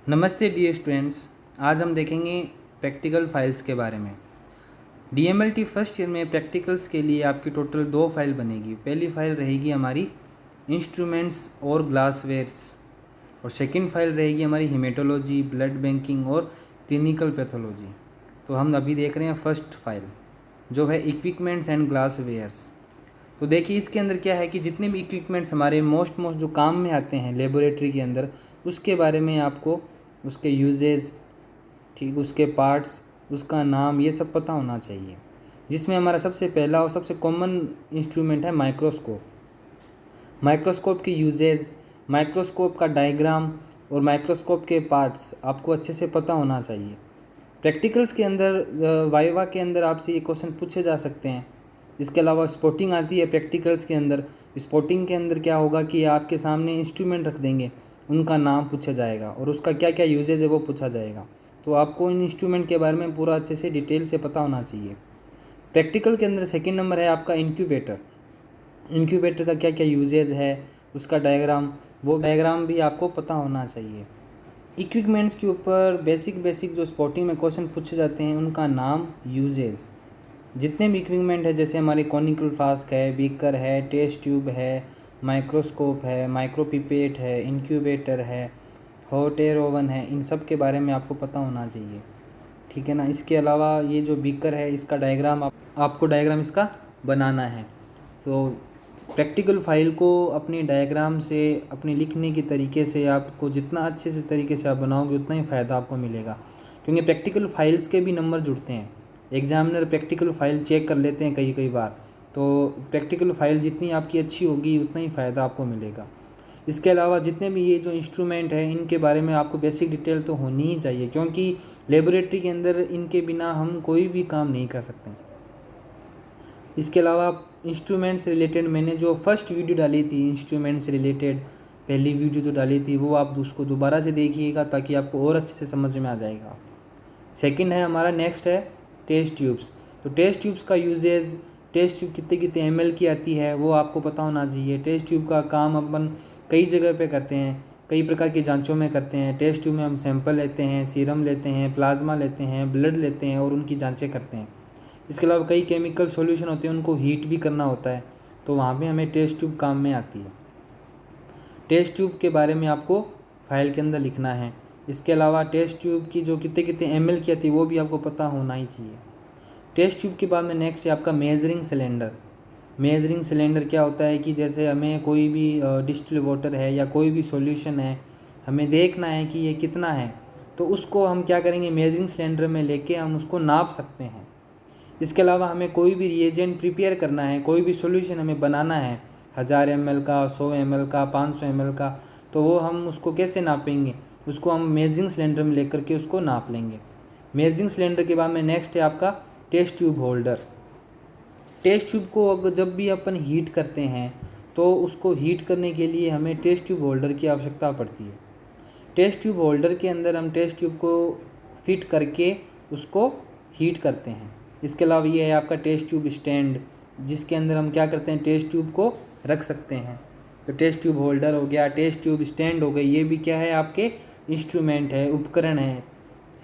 नमस्ते dear students. आज हम देखेंगे प्रैक्टिकल फाइल्स के बारे में। डीएमएलटी फर्स्ट ईयर में प्रैक्टिकल्स के लिए आपकी टोटल 2 फाइल बनेगी। पहली फाइल रहेगी हमारी इंस्ट्रूमेंट्स और ग्लासवेयर्स और सेकंड फाइल रहेगी हमारी हेमेटोलॉजी, ब्लड बैंकिंग और क्लिनिकल पैथोलॉजी। तो हम अभी देख रहे हैं फर्स्ट फाइल जो है इक्विपमेंट्स एंड ग्लासवेयर्स। तो देखिए इसके अंदर क्या है कि जितने भी इक्विपमेंट्स हमारे मोस्ट जो काम में आते हैं लेबोरेटरी के अंदर, उसके बारे में आपको उसके यूजेस, ठीक, उसके पार्ट्स, उसका नाम, ये सब पता होना चाहिए। जिसमें हमारा सबसे पहला और सबसे कॉमन इंस्ट्रूमेंट है माइक्रोस्कोप। माइक्रोस्कोप के यूजेस, माइक्रोस्कोप का डायग्राम और माइक्रोस्कोप के पार्ट्स आपको अच्छे से पता होना चाहिए। प्रैक्टिकल्स के अंदर, वाइवा के अंदर आपसे ये क्वेश्चन पूछे जा सकते हैं। इसके अलावा स्पॉटिंग आती है प्रैक्टिकल्स के अंदर। स्पॉटिंग के अंदर क्या होगा कि आपके सामने इंस्ट्रूमेंट रख देंगे, उनका नाम पूछा जाएगा और उसका क्या क्या यूजेज है वो पूछा जाएगा। तो आपको इन इंस्ट्रूमेंट के बारे में पूरा अच्छे से डिटेल से पता होना चाहिए। प्रैक्टिकल के अंदर सेकंड नंबर है आपका इंक्यूबेटर। इंक्यूबेटर का क्या क्या यूजेज है, उसका डायग्राम, वो डायग्राम भी आपको पता होना चाहिए। इक्विपमेंट्स के ऊपर बेसिक जो स्पॉटिंग में क्वेश्चन पूछे जाते हैं, उनका नाम, यूजेज। जितने भी इक्विपमेंट है जैसे हमारे कॉनिकल फ्लास्क है, बीकर है, टेस्ट ट्यूब है, माइक्रोस्कोप है, माइक्रोपिपेट है, इंक्यूबेटर है, हॉट एयर ओवन है, इन सब के बारे में आपको पता होना चाहिए, ठीक है ना। इसके अलावा ये जो बीकर है इसका डायग्राम आपको डायग्राम इसका बनाना है। तो प्रैक्टिकल फाइल को अपनी डायग्राम से, अपनी लिखने के तरीके से, आपको जितना अच्छे से तरीके से आप बनाओगे उतना ही फ़ायदा आपको मिलेगा। क्योंकि प्रैक्टिकल फाइल्स के भी नंबर जुड़ते हैं। एग्जामिनर प्रैक्टिकल फाइल चेक कर लेते हैं कई बार। तो प्रैक्टिकल फाइल जितनी आपकी अच्छी होगी उतना ही फ़ायदा आपको मिलेगा। इसके अलावा जितने भी ये जो इंस्ट्रूमेंट है इनके बारे में आपको बेसिक डिटेल तो होनी ही चाहिए, क्योंकि लेबोरेटरी के अंदर इनके बिना हम कोई भी काम नहीं कर सकते। इसके अलावा इंस्ट्रूमेंट से रिलेटेड मैंने जो फर्स्ट वीडियो डाली थी इंस्ट्रूमेंट से रिलेटेड, पहली वीडियो जो डाली थी, वो आप उसको दोबारा से देखिएगा ताकि आपको और अच्छे से समझ में आ जाएगा। सेकंड है हमारा, नेक्स्ट है टेस्ट ट्यूब्स। तो टेस्ट ट्यूब्स का यूजेज, टेस्ट ट्यूब कितने ml की आती है वो आपको पता होना चाहिए। टेस्ट ट्यूब का काम अपन कई जगह पे करते हैं, कई प्रकार की जांचों में करते हैं। टेस्ट ट्यूब में हम सैंपल लेते हैं, सीरम लेते हैं, प्लाज्मा लेते हैं, ब्लड लेते हैं और उनकी जांचें करते हैं। इसके अलावा कई केमिकल सॉल्यूशन होते हैं, उनको हीट भी करना होता है, तो वहाँ पे हमें टेस्ट ट्यूब काम में आती है। टेस्ट ट्यूब के बारे में आपको फाइल के अंदर लिखना है। इसके अलावा टेस्ट ट्यूब की जो कितने ml की आती है वो भी आपको पता होना ही चाहिए। टेस्ट ट्यूब के बाद में नेक्स्ट है आपका मेजरिंग सिलेंडर। मेजरिंग सिलेंडर क्या होता है कि जैसे हमें कोई भी डिस्टिल वाटर है या कोई भी सॉल्यूशन है, हमें देखना है कि ये कितना है, तो उसको हम क्या करेंगे, मेजरिंग सिलेंडर में लेके हम उसको नाप सकते हैं। इसके अलावा हमें कोई भी रिएजेंट प्रिपेयर करना है, कोई भी सॉल्यूशन हमें बनाना है, 1000 ml का, 100 ml का, 500 ml का, तो वो हम उसको कैसे नापेंगे, उसको हम मेजरिंग सिलेंडर में लेकर के उसको नाप लेंगे। मेजरिंग सिलेंडर के बाद में नेक्स्ट है आपका test tube holder. Test tube को अगर जब भी अपन हीट करते हैं तो उसको हीट करने के लिए हमें टेस्ट ट्यूब होल्डर की आवश्यकता पड़ती है। टेस्ट ट्यूब होल्डर के अंदर हम टेस्ट ट्यूब को फिट करके उसको हीट करते हैं। इसके अलावा ये है आपका टेस्ट ट्यूब स्टैंड, जिसके अंदर हम क्या करते हैं, टेस्ट ट्यूब को रख सकते हैं। तो टेस्ट ट्यूब होल्डर हो गया, टेस्ट ट्यूब स्टैंड हो गई, ये भी क्या है, आपके इंस्ट्रूमेंट है, उपकरण है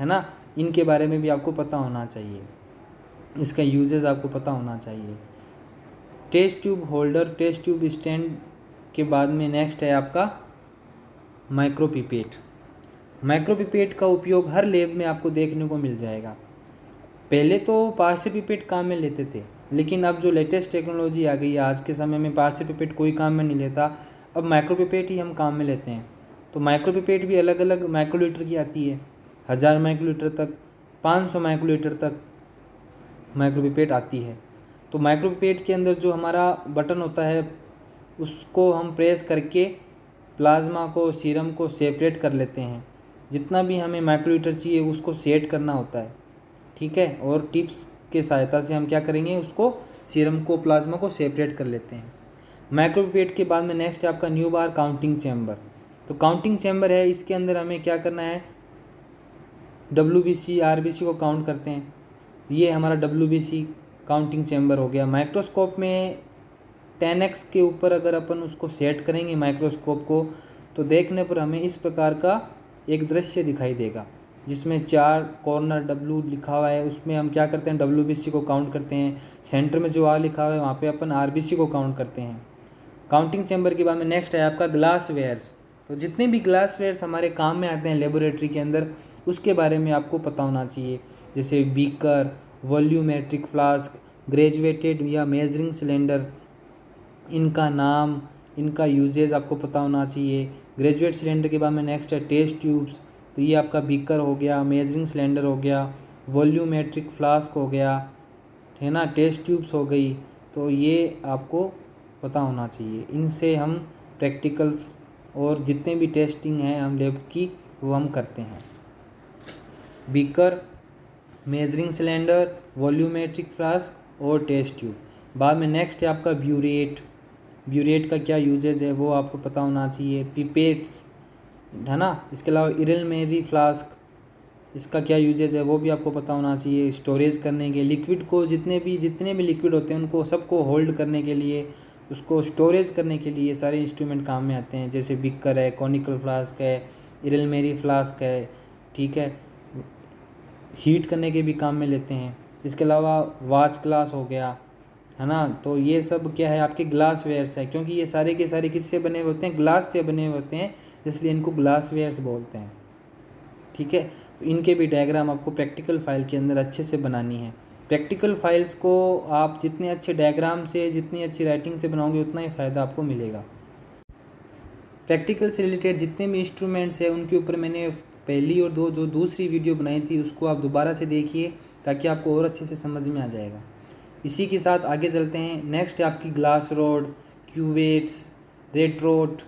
ना। इनके बारे में भी आपको पता होना चाहिए, इसका यूजेस आपको पता होना चाहिए। Test tube holder, test tube stand के बाद में नेक्स्ट है आपका माइक्रोपिपेट। माइक्रोपिपेट का उपयोग हर लैब में आपको देखने को मिल जाएगा। पहले तो पार्शियल पिपेट काम में लेते थे, लेकिन अब जो लेटेस्ट टेक्नोलॉजी आ गई है आज के समय में पार्शियल पिपेट कोई काम में नहीं लेता, अब माइक्रोपिपेट ही हम काम में लेते हैं। तो माइक्रोपिपेट भी अलग अलग माइक्रोलीटर की आती है, 1000 माइक्रोलीटर तक, 500 माइक्रोलीटर तक माइक्रोपिपेट आती है। तो माइक्रोपिपेट के अंदर जो हमारा बटन होता है उसको हम प्रेस करके प्लाज्मा को, सीरम को सेपरेट कर लेते हैं। जितना भी हमें माइक्रोलीटर चाहिए उसको सेट करना होता है, ठीक है। और टिप्स के सहायता से हम क्या करेंगे, उसको सीरम को, प्लाज्मा को सेपरेट कर लेते हैं। माइक्रोपिपेट के बाद में नेक्स्ट है आपका न्यू बार काउंटिंग चैम्बर। तो काउंटिंग चैम्बर है, इसके अंदर हमें क्या करना है, WBC, RBC को काउंट करते हैं। ये हमारा WBC काउंटिंग चैम्बर हो गया। माइक्रोस्कोप में 10x के ऊपर अगर अपन उसको सेट करेंगे माइक्रोस्कोप को, तो देखने पर हमें इस प्रकार का एक दृश्य दिखाई देगा जिसमें 4 कॉर्नर W लिखा हुआ है। उसमें हम क्या करते हैं, WBC को काउंट करते हैं। सेंटर में जो R लिखा हुआ है वहाँ पे अपन RBC को काउंट करते हैं। काउंटिंग चैम्बर के बाद में नेक्स्ट है आपका ग्लास वेयर्स। तो जितने भी ग्लास वेयर्स हमारे काम में आते हैं लेबोरेटरी के अंदर, उसके बारे में आपको पता होना चाहिए। जैसे बीकर, वॉल्यूमेट्रिक फ्लास्क, ग्रेजुएटेड या मेजरिंग सिलेंडर, इनका नाम, इनका यूजेज आपको पता होना चाहिए। ग्रेजुएट सिलेंडर के बाद में नेक्स्ट है टेस्ट ट्यूब्स। तो ये आपका बीकर हो गया, मेजरिंग सिलेंडर हो गया, वॉल्यूमेट्रिक फ्लास्क हो गया, है ना, टेस्ट ट्यूब्स हो गई। तो ये आपको पता होना चाहिए। इनसे हम प्रैक्टिकल्स और जितने भी टेस्टिंग हैं हम लैब की वो हम करते हैं। Beaker, measuring cylinder, volumetric flask और टेस्ट ट्यूब। बाद में नेक्स्ट है आपका ब्यूरेट। ब्यूरेट का क्या यूजेज है वो आपको पता होना चाहिए। पिपेट्स, है ना। इसके अलावा इरलमेरी फ्लास्क, इसका क्या यूजेज है वो भी आपको पता होना चाहिए। स्टोरेज करने के लिक्विड को, जितने भी लिक्विड होते हैं उनको सबको होल्ड करने के लिए, उसको स्टोरेज करने के लिए सारे इंस्ट्रूमेंट काम में आते हैं। जैसे बीकर है, कॉनिकल फ्लास्क है, इरलमेरी फ्लास्क है, ठीक है। हीट करने के भी काम में लेते हैं। इसके अलावा वाच ग्लास हो गया, है ना। तो ये सब क्या है, आपके ग्लास वेयर्स है, क्योंकि ये सारे के सारे किससे बने हुए होते हैं, ग्लास से बने हुए होते हैं, इसलिए इनको ग्लास वेयर्स बोलते हैं, ठीक है। तो इनके भी डायग्राम आपको प्रैक्टिकल फाइल के अंदर अच्छे से बनानी है। प्रैक्टिकल फाइल्स को आप जितने अच्छे डायग्राम से, जितनी अच्छी राइटिंग से बनाओगे उतना ही फ़ायदा आपको मिलेगा। प्रैक्टिकल से रिलेटेड जितने भी इंस्ट्रूमेंट्स हैं उनके ऊपर मैंने पहली और जो दूसरी वीडियो बनाई थी उसको आप दोबारा से देखिए ताकि आपको और अच्छे से समझ में आ जाएगा। इसी के साथ आगे चलते हैं। नेक्स्ट है आपकी ग्लास रोड, क्यूवेट्स, रेट्रोट,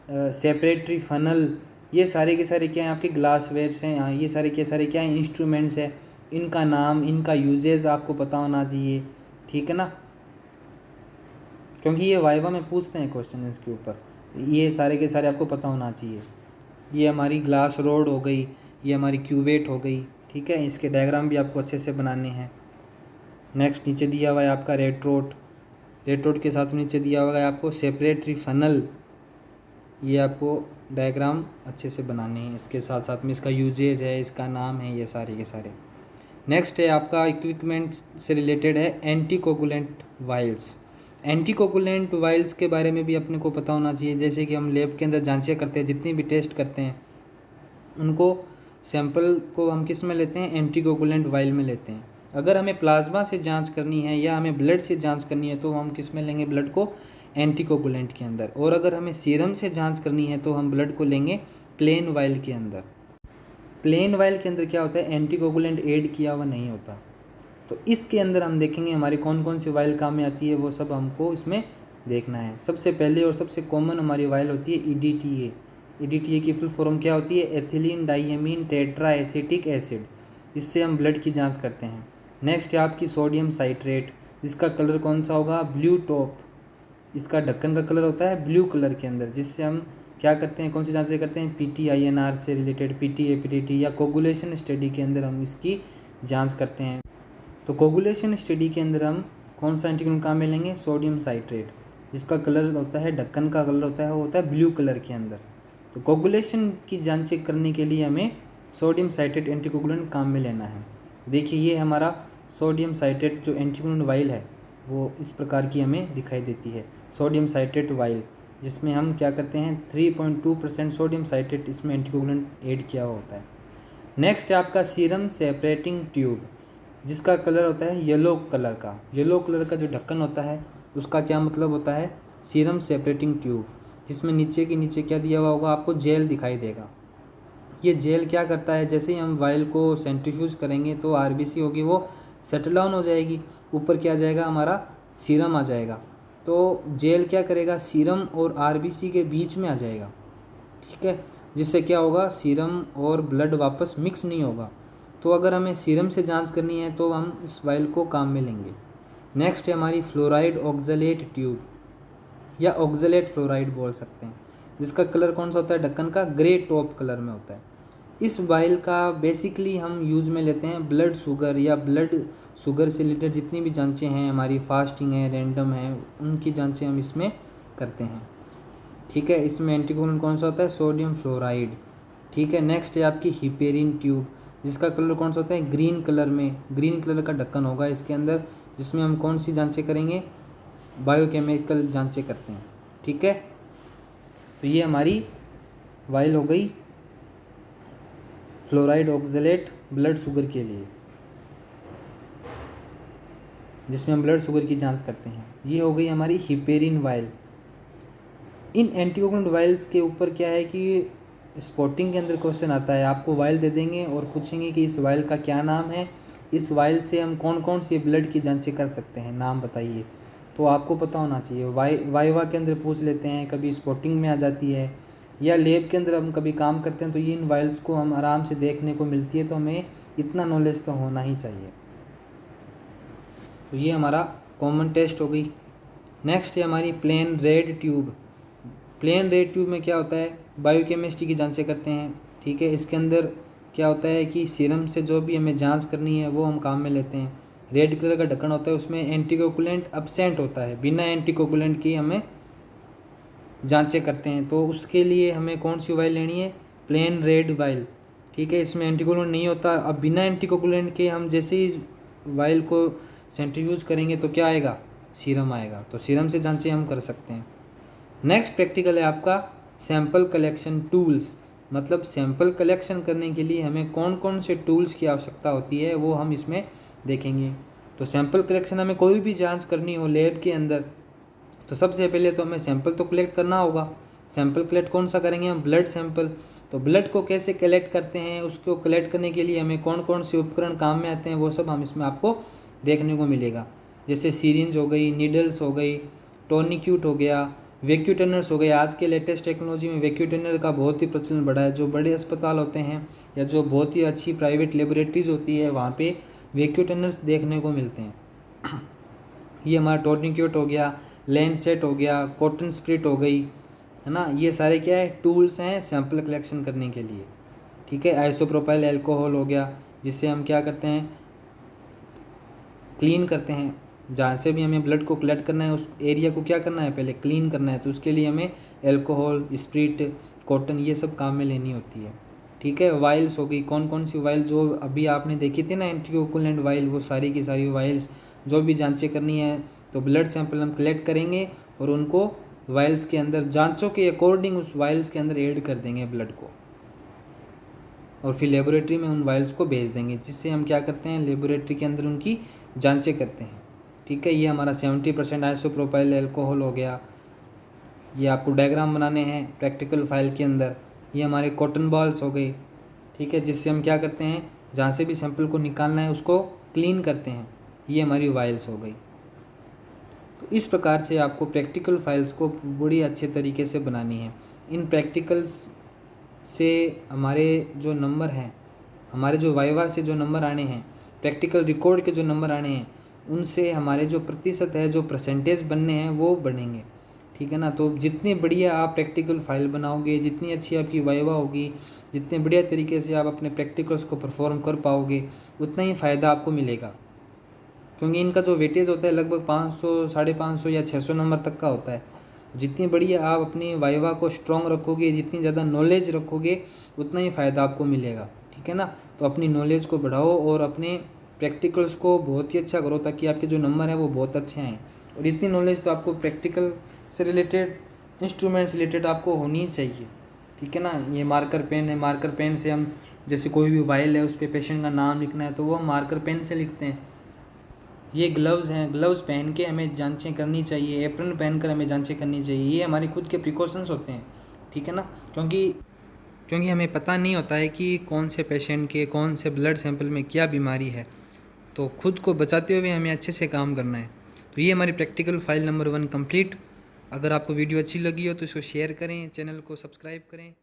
सेपरेटरी फनल, ये सारे के सारे क्या हैं, आपके ग्लास वेयर्स हैं। ये सारे के सारे क्या हैं, इंस्ट्रूमेंट्स हैं। इनका नाम, इनका यूजेस आपको पता होना चाहिए, ठीक है ना, क्योंकि ये वाइवा में पूछते हैं क्वेश्चन इसके ऊपर। ये सारे के सारे आपको पता होना चाहिए। ये हमारी ग्लास रोड हो गई, ये हमारी क्यूवेट हो गई, ठीक है। इसके डायग्राम भी आपको अच्छे से बनाने हैं। नेक्स्ट नीचे दिया हुआ है आपका रेट्रोट। रेट्रोट के साथ नीचे दिया हुआ है आपको सेपरेटरी फनल। ये आपको डायग्राम अच्छे से बनाने हैं। इसके साथ साथ में इसका यूजेज है, इसका नाम है, ये सारे के सारे। नेक्स्ट है आपका इक्विपमेंट से रिलेटेड है एंटीकोगुलेंट वाइल्स। एंटीकोगुलेंट वाइल्स के बारे में भी अपने को पता होना चाहिए। जैसे कि हम लैब के अंदर जांचें करते हैं, जितनी भी टेस्ट करते हैं उनको, सैंपल को हम किस में लेते हैं, एंटीकोगुलेंट वाइल में लेते हैं। अगर हमें प्लाज्मा से जांच करनी है या हमें ब्लड से जांच करनी है तो हम किस में लेंगे, ब्लड को एंटीकोगुलेंट के अंदर। और अगर हमें सीरम से जांच करनी है तो हम ब्लड को लेंगे प्लेन वाइल के अंदर। प्लेन वाइल के अंदर क्या होता है, एंटीकोगुलेंट ऐड किया हुआ नहीं होता। तो इसके अंदर हम देखेंगे हमारी कौन कौन सी वाइल काम में आती है, वो सब हमको इसमें देखना है। सबसे पहले और सबसे कॉमन हमारी वाइल होती है EDTA। EDTA की फुल फॉर्म क्या होती है, ethylene diamine tetra acetic acid. इससे हम ब्लड की जांच करते हैं। नेक्स्ट है आपकी सोडियम साइट्रेट, जिसका कलर कौन सा होगा, ब्लू टॉप। इसका ढक्कन का कलर होता है ब्लू कलर के अंदर, जिससे हम क्या करते हैं, कौन सी जांचें करते हैं, PTINR से रिलेटेड, PTA या कोगुलेशन स्टडी के अंदर हम इसकी जांच करते हैं। तो कोगुलेशन स्टडी के अंदर हम कौन सा एंटीकोगुलेंट काम में लेंगे, सोडियम साइट्रेट, जिसका कलर होता है, ढक्कन का कलर होता है वो होता है ब्लू कलर के अंदर। तो कोगुलेशन की जांचें करने के लिए हमें सोडियम साइट्रेट एंटीकोगुलेंट काम में लेना है। देखिए ये हमारा सोडियम साइट्रेट जो एंटीकोगुलेंट वाइल है वो इस प्रकार की हमें दिखाई देती है, सोडियम साइट्रेट वाइल, जिसमें हम क्या करते हैं 3.2% सोडियम साइट्रेट इसमें एंटीकोगुलेंट ऐड किया हुआ होता है। नेक्स्ट है आपका सीरम सेपरेटिंग ट्यूब, जिसका कलर होता है येलो कलर का। येलो कलर का जो ढक्कन होता है उसका क्या मतलब होता है, सीरम सेपरेटिंग ट्यूब, जिसमें नीचे के नीचे क्या दिया हुआ होगा, आपको जेल दिखाई देगा। ये जेल क्या करता है, जैसे ही हम वाइल को सेंट्रीफ्यूज करेंगे तो RBC होगी वो सेटल डाउन हो जाएगी, ऊपर क्या आ जाएगा, हमारा सीरम आ जाएगा। तो जेल क्या करेगा, सीरम और RBC के बीच में आ जाएगा, ठीक है, जिससे क्या होगा, सीरम और ब्लड वापस मिक्स नहीं होगा। तो अगर हमें सीरम से जांच करनी है तो हम इस वाइल को काम में लेंगे। नेक्स्ट है हमारी फ्लोराइड ऑक्जेलेट ट्यूब या ऑक्जेलेट फ्लोराइड बोल सकते हैं, जिसका कलर कौन सा होता है, ढक्कन का ग्रे टॉप कलर में होता है। इस वाइल का बेसिकली हम यूज़ में लेते हैं ब्लड शुगर या ब्लड शुगर से रिलेटेड जितनी भी जांचें हैं, हमारी फास्टिंग है, रैंडम है, उनकी जांचें हम इसमें करते हैं, ठीक है। इसमें एंटीकोगुलेंट कौन सा होता है, सोडियम फ्लोराइड, ठीक है। नेक्स्ट है आपकी हिपेरिन ट्यूब, जिसका कलर कौन सा होता है, ग्रीन कलर में, ग्रीन कलर का ढक्कन होगा इसके अंदर, जिसमें हम कौन सी जांचें करेंगे, बायोकेमिकल जांचें करते हैं। ठीक है, तो ये हमारी वाइल हो गई फ्लोराइड ऑक्जेलेट ब्लड शुगर के लिए, जिसमें हम ब्लड शुगर की जांच करते हैं। ये हो गई हमारी हिपेरिन वाइल। इन एंटीकोगुलेंट वाइल्स के ऊपर क्या है कि स्पॉटिंग के अंदर क्वेश्चन आता है, आपको वाइल दे देंगे और पूछेंगे कि इस वाइल का क्या नाम है, इस वाइल से हम कौन कौन सी ब्लड की जांचें कर सकते हैं, नाम बताइए। तो आपको पता होना चाहिए। वाइवा के अंदर पूछ लेते हैं, कभी स्पॉटिंग में आ जाती है, या लैब के अंदर हम कभी काम करते हैं तो ये इन वाइल्स को हम आराम से देखने को मिलती है, तो हमें इतना नॉलेज तो होना ही चाहिए। तो ये हमारा कॉमन टेस्ट हो गई। नेक्स्ट है हमारी plain red tube. Plain red tube में क्या होता है, बायोकेमिस्ट्री की जांचें करते हैं। ठीक है, इसके अंदर क्या होता है कि सीरम से जो भी हमें जांच करनी है वो हम काम में लेते हैं। रेड कलर का ढक्कन होता है, उसमें एंटीकोगुलेंट अब्सेंट होता है, बिना एंटीकोगुलेंट की हमें जांचें करते हैं। तो उसके लिए हमें कौन सी वाइल लेनी है, प्लेन रेड वाइल। ठीक है, इसमें एंटीकोगुलेंट नहीं होता। अब बिना एंटीकोगुलेंट के हम जैसे ही वाइल को सेंट्रीफ्यूज करेंगे तो क्या आएगा, सीरम आएगा। तो सीरम से जांचें हम कर सकते हैं। नेक्स्ट प्रैक्टिकल है आपका सैंपल कलेक्शन टूल्स, मतलब सैंपल कलेक्शन करने के लिए हमें कौन कौन से टूल्स की आवश्यकता होती है वो हम इसमें देखेंगे। तो सैंपल कलेक्शन, हमें कोई भी जांच करनी हो लैब के अंदर तो सबसे पहले तो हमें सैंपल तो कलेक्ट करना होगा। सैंपल कलेक्ट कौन सा करेंगे हम, ब्लड सैंपल। तो ब्लड को कैसे कलेक्ट करते हैं, उसको कलेक्ट करने के लिए हमें कौन कौन से उपकरण काम में आते हैं, वो सब हम इसमें आपको देखने को मिलेगा। जैसे सीरिंज हो गई, नीडल्स हो गई, टोर्निक्यूट हो गया, वैक्यूटनर्स हो गए। आज के लेटेस्ट टेक्नोलॉजी में वैक्यूटनर का बहुत ही प्रचलन बढ़ा है। जो बड़े अस्पताल होते हैं या जो बहुत ही अच्छी प्राइवेट लेबोरेटरीज होती है वहाँ पे वैक्यूटनर्स देखने को मिलते हैं। ये हमारा टोर्निक्यूट हो गया, लैंसेट हो गया, कॉटन स्प्रिट हो गई, है ना। ये सारे क्या है, टूल्स हैं सैंपल कलेक्शन करने के लिए। ठीक है, आइसोप्रोपाइल अल्कोहल हो गया, जिससे हम क्या करते हैं, क्लीन करते हैं। जहाँ से भी हमें ब्लड को कलेक्ट करना है उस एरिया को क्या करना है, पहले क्लीन करना है। तो उसके लिए हमें अल्कोहल, स्प्रिट, कॉटन ये सब काम में लेनी होती है। ठीक है, वाइल्स हो गई, कौन कौन सी वाइल जो अभी आपने देखी थी ना एंटीकोगुलेंट वाइल, वो सारी की सारी वाइल्स जो भी जांचें करनी है तो ब्लड सैंपल हम कलेक्ट करेंगे और उनको वाइल्स के अंदर जांचों के अकॉर्डिंग उस वाइल्स के अंदर ऐड कर देंगे ब्लड को, और फिर लेबोरेटरी में उन वाइल्स को भेज देंगे, जिससे हम क्या करते हैं, लेबोरेटरी के अंदर उनकी जांचें करते हैं। ठीक है, ये हमारा 70% आइसोप्रोपाइल अल्कोहल हो गया। ये आपको डायग्राम बनाने हैं प्रैक्टिकल फाइल के अंदर। ये हमारे कॉटन बॉल्स हो गई। ठीक है, जिससे हम क्या करते हैं, जहाँ से भी सैंपल को निकालना है उसको क्लीन करते हैं। ये हमारी वाइल्स हो गई। तो इस प्रकार से आपको प्रैक्टिकल फाइल्स को बड़ी अच्छे तरीके से बनानी है। इन प्रैक्टिकल्स से हमारे जो नंबर हैं, हमारे जो वाइवा से जो नंबर आने हैं, प्रैक्टिकल रिकॉर्ड के जो नंबर आने हैं, उनसे हमारे जो प्रतिशत है, जो परसेंटेज बनने हैं वो बनेंगे। ठीक है ना। तो जितनी बढ़िया आप प्रैक्टिकल फाइल बनाओगे, जितनी अच्छी आपकी वाइवा होगी, जितने बढ़िया तरीके से आप अपने प्रैक्टिकल्स को परफॉर्म कर पाओगे, उतना ही फ़ायदा आपको मिलेगा। क्योंकि इनका जो वेटेज होता है लगभग 500, 550 या 600 नंबर तक का होता है। जितनी बढ़िया आप अपनी वाइवा को स्ट्रॉन्ग रखोगे, जितनी ज़्यादा नॉलेज रखोगे, उतना ही फ़ायदा आपको मिलेगा। ठीक है ना। तो अपनी नॉलेज को बढ़ाओ और अपने प्रैक्टिकल्स को बहुत ही अच्छा करो, ताकि आपके जो नंबर हैं वो बहुत अच्छे आएँ। और इतनी नॉलेज तो आपको प्रैक्टिकल से रिलेटेड, इंस्ट्रूमेंट से रिलेटेड आपको होनी ही चाहिए। ठीक है ना। ये मार्कर पेन है, मार्कर पेन से हम जैसे कोई भी वाइल है उस पर पेशेंट का नाम लिखना है तो वो हम मार्कर पेन से लिखते हैं। ये ग्लव्स हैं, ग्लव्स पहन के हमें जांचें करनी चाहिए, एप्रन पहनकर हमें जांचें करनी चाहिए। ये हमारे खुद के प्रिकॉशंस होते हैं। ठीक है ना। क्योंकि हमें पता नहीं होता है कि कौन से पेशेंट के कौन से ब्लड सैंपल में क्या बीमारी है, तो खुद को बचाते हुए हमें अच्छे से काम करना है। तो ये हमारी प्रैक्टिकल फाइल नंबर 1 कंप्लीट। अगर आपको वीडियो अच्छी लगी हो तो इसको शेयर करें, चैनल को सब्सक्राइब करें।